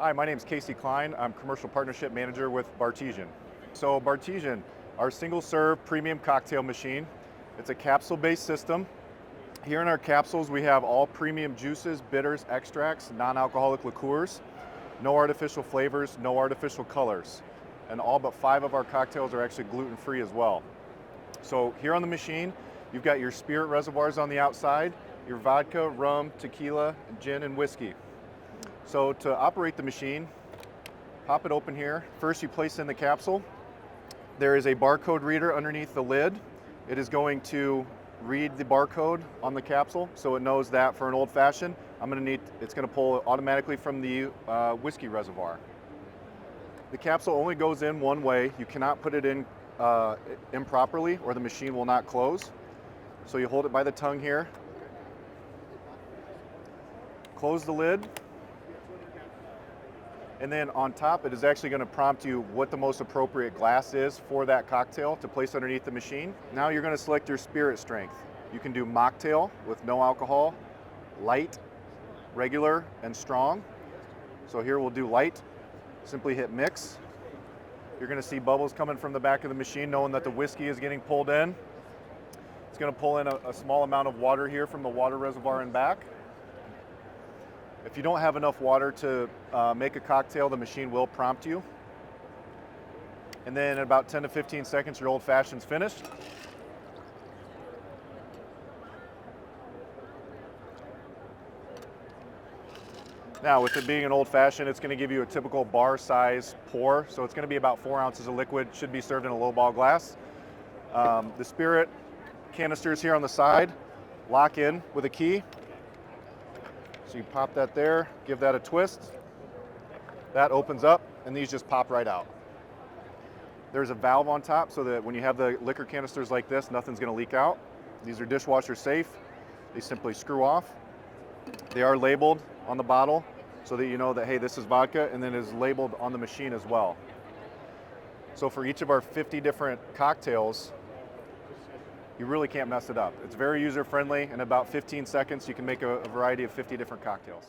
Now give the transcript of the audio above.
Hi, my name is Cline. I'm Commercial Partnership Manager with Bartesian. So Bartesian, our single serve premium cocktail machine. It's a capsule-based system. Here in our capsules, we have all premium juices, bitters, extracts, non-alcoholic liqueurs, no artificial flavors, no artificial colors. And all but 5 of our cocktails are actually gluten-free as well. So here on the machine, you've got your spirit reservoirs on the outside, your vodka, rum, tequila, gin, and whiskey. So to operate the machine, pop it open here. First you place in the capsule. There is a barcode reader underneath the lid. It is going to read the barcode on the capsule, so it knows that for an old fashioned, it's going to pull automatically from the whiskey reservoir. The capsule only goes in one way. You cannot put it in improperly or the machine will not close. So you hold it by the tongue here, close the lid, and then on top, it is actually going to prompt you what the most appropriate glass is for that cocktail to place underneath the machine. Now you're going to select your spirit strength. You can do mocktail with no alcohol, light, regular, and strong. So here we'll do light. Simply hit mix. You're going to see bubbles coming from the back of the machine, knowing that the whiskey is getting pulled in. It's going to pull in a small amount of water here from the water reservoir in back. If you don't have enough water to make a cocktail, the machine will prompt you. And then in about 10 to 15 seconds, your old fashioned's finished. Now, with it being an old fashioned, it's going to give you a typical bar size pour. So it's going to be about 4 ounces of liquid, should be served in a low ball glass. The spirit canisters here on the side lock in with a key. So you pop that there, give that a twist. That opens up, and these just pop right out. There's a valve on top so that when you have the liquor canisters like this, nothing's going to leak out. These are dishwasher safe. They simply screw off. They are labeled on the bottle so that you know that, hey, this is vodka, and then it is labeled on the machine as well. So for each of our 50 different cocktails, you really can't mess it up. It's very user-friendly. In about 15 seconds, you can make a variety of 50 different cocktails.